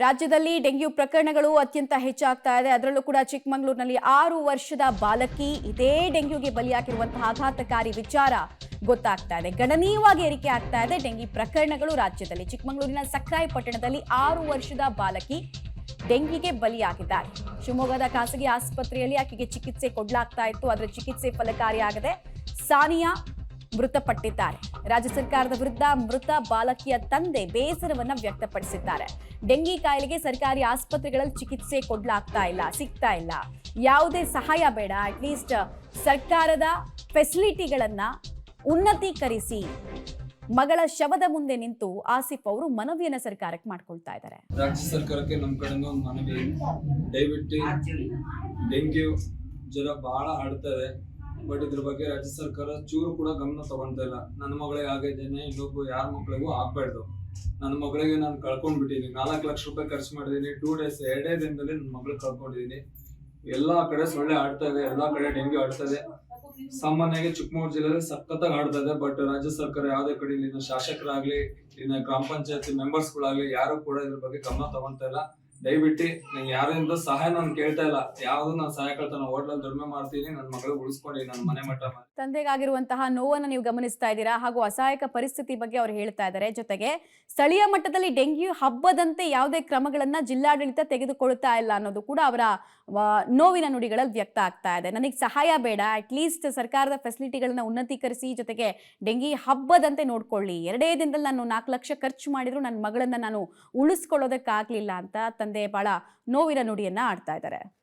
ರಾಜ್ಯದಲ್ಲಿ ಡೆಂಗ್ಯೂ ಪ್ರಕರಣಗಳು ಅತ್ಯಂತ ಹೆಚ್ಚಾಗ್ತಾ ಇದೆ. ಅದರಲ್ಲೂ ಕೂಡ ಚಿಕ್ಕಮಗಳೂರಿನಲ್ಲಿ 6 ವರ್ಷದ ಬಾಲಕಿ ಇದೇ ಡೆಂಗ್ಯೂಗೆ ಬಲಿಯಾಗಿರುವಂತಹ ಆಘಾತಕಾರಿ ವಿಚಾರ ಗೊತ್ತಾಗ್ತಾ ಇದೆ. ಗಣನೀಯವಾಗಿ ಏರಿಕೆ ಆಗ್ತಾ ಇದೆ ಡೆಂಗಿ ಪ್ರಕರಣಗಳು ರಾಜ್ಯದಲ್ಲಿ. ಚಿಕ್ಕಮಗಳೂರಿನ ಸಕ್ರಾಯ ಪಟ್ಟಣದಲ್ಲಿ 6 ವರ್ಷದ ಬಾಲಕಿ ಡೆಂಗಿಗೆ ಬಲಿಯಾಗಿದ್ದಾರೆ. ಶಿವಮೊಗ್ಗದ ಖಾಸಗಿ ಆಸ್ಪತ್ರೆಯಲ್ಲಿ ಆಕೆಗೆ ಚಿಕಿತ್ಸೆ ಕೊಡಲಾಗ್ತಾ ಇತ್ತು. ಅದರ ಚಿಕಿತ್ಸೆ ಫಲಕಾರಿಯಾಗದೆ ಸಾನಿಯಾ ಮೃತಪಟ್ಟಿದ್ದಾರೆ. ರಾಜ್ಯ ಸರ್ಕಾರದ ವಿರುದ್ಧ ಮೃತ ಬಾಲಕಿಯ ತಂದೆ ಬೇಸರವನ್ನ ವ್ಯಕ್ತಪಡಿಸಿದ್ದಾರೆ. ಡೆಂಗಿ ಕಾಯಿಲೆಗೆ ಸರ್ಕಾರಿ ಆಸ್ಪತ್ರೆಗಳಲ್ಲಿ ಚಿಕಿತ್ಸೆ ಕೊಡ್ಲಾಗ್ತಾ ಇಲ್ಲ, ಸಿಗ್ತಾ ಇಲ್ಲ. ಯಾವುದೇ ಸಹಾಯ ಬೇಡ, ಅಟ್ಲೀಸ್ಟ್ ಸರ್ಕಾರದ ಫೆಸಿಲಿಟಿಗಳನ್ನ ಉನ್ನತೀಕರಿಸಿ ಮಗಳ ಶವದ ಮುಂದೆ ನಿಂತು ಆಸಿಫ್ ಅವರು ಮನವಿಯನ್ನ ಸರ್ಕಾರಕ್ಕೆ ಮಾಡ್ಕೊಳ್ತಾ ಇದ್ದಾರೆ. ರಾಜ್ಯ ಸರ್ಕಾರಕ್ಕೆ ನಮ್ಮ ಕಡೆಯಿಂದ ಒಂದು ಮನವಿ, ದಯವಿಟ್ಟು ಡೆಂಗ್ಯೂ ಜ್ವರ ಬಹಳ ಹರಡ್ತದೆ. ಬಟ್ ಇದ್ರ ಬಗ್ಗೆ ರಾಜ್ಯ ಸರ್ಕಾರ ಚೂರು ಕೂಡ ಗಮನ ತಗೊಂತ ಇಲ್ಲ. ನನ್ನ ಮಗಳಿಗೆ ಆಗಿದ್ದೇನೆ, ಇನ್ನೊಬ್ಬ ಯಾರ ಮಕ್ಳಿಗೂ ಆಗ್ಬಾರ್ದು. ನನ್ನ ಮಗಳಿಗೆ ನಾನು ಕಳ್ಕೊಂಡ್ಬಿಟ್ಟಿದ್ದೀನಿ. 4 ಲಕ್ಷ ರೂಪಾಯಿ ಖರ್ಚು ಮಾಡಿದೀನಿ. 2 ಡೇಸ್ 2 ದಿನದಲ್ಲಿ ನನ್ನ ಮಗಳಿಗೆ ಕಳ್ಕೊಂಡಿದ್ದೀನಿ. ಎಲ್ಲಾ ಕಡೆ ಸೊಳ್ಳೆ ಆಡ್ತಾ ಇದೆ, ಎಲ್ಲಾ ಕಡೆ ಡೆಂಗ್ಯೂ ಆಡ್ತಾ ಇದೆ. ಸಾಮಾನ್ಯವಾಗಿ ಚಿಕ್ಕಮಗಳೂರು ಜಿಲ್ಲೆಯಲ್ಲಿ ಸಖತ್ತಾಗಿ ಆಡ್ತಾ ಇದೆ. ಬಟ್ ರಾಜ್ಯ ಸರ್ಕಾರ ಯಾವುದೇ ಕಡೆ ಇಲ್ಲಿನ ಶಾಸಕರಾಗ್ಲಿ, ಇಲ್ಲಿನ ಗ್ರಾಮ ಪಂಚಾಯತಿ ಮೆಂಬರ್ಸ್ ಗಳಾಗ್ಲಿ ಯಾರು ಕೂಡ ಇದ್ರ ಬಗ್ಗೆ ಗಮನ ತಗೊಂತ ಇಲ್ಲ. ದಯವಿಟ್ಟು ನಂಗೆ ಯಾರಿಂದ ಸಹಾಯ ನಾನು ಕೇಳ್ತಾ ಇಲ್ಲ. ಯಾವ್ದು ನಾನು ಸಹಾಯ ಕೇಳ್ತಾನೆ, ಹೋಟ್ಲಲ್ಲಿ ದುಡಿಮೆ ಮಾಡ್ತೀನಿ, ನನ್ನ ಮಗಳು ಉಳಿಸ್ಕೊಂಡು ನನ್ನ ಮನೆ ಮಟ್ಟ. ತಂದೆಗಾಗಿರುವಂತಹ ನೋವನ್ನು ನೀವು ಗಮನಿಸ್ತಾ ಇದ್ದೀರಾ. ಹಾಗೂ ಅಸಹಾಯಕ ಪರಿಸ್ಥಿತಿ ಬಗ್ಗೆ ಅವರು ಹೇಳ್ತಾ ಇದ್ದಾರೆ. ಜೊತೆಗೆ ಸ್ಥಳೀಯ ಮಟ್ಟದಲ್ಲಿ ಡೆಂಗ್ಯೂ ಹಬ್ಬದಂತೆ ಯಾವುದೇ ಕ್ರಮಗಳನ್ನ ಜಿಲ್ಲಾಡಳಿತ ತೆಗೆದುಕೊಳ್ತಾ ಇಲ್ಲ ಅನ್ನೋದು ಕೂಡ ಅವರ ನೋವಿನ ನುಡಿಗಳಲ್ಲಿ ವ್ಯಕ್ತ ಆಗ್ತಾ ಇದೆ. ನನಗೆ ಸಹಾಯ ಬೇಡ, ಅಟ್ಲೀಸ್ಟ್ ಸರ್ಕಾರದ ಫೆಸಿಲಿಟಿಗಳನ್ನ ಉನ್ನತೀಕರಿಸಿ, ಜೊತೆಗೆ ಡೆಂಗಿ ಹಬ್ಬದಂತೆ ನೋಡ್ಕೊಳ್ಳಿ. 2 ದಿನದಲ್ಲಿ ನಾನು 4 ಲಕ್ಷ ಖರ್ಚು ಮಾಡಿದ್ರು ನನ್ನ ಮಗಳನ್ನ ನಾನು ಉಳಿಸ್ಕೊಳ್ಳೋದಕ್ಕಾಗ್ಲಿಲ್ಲ ಅಂತ ತಂದೆ ಬಹಳ ನೋವಿನ ನುಡಿಯನ್ನ ಆಡ್ತಾ ಇದ್ದಾರೆ.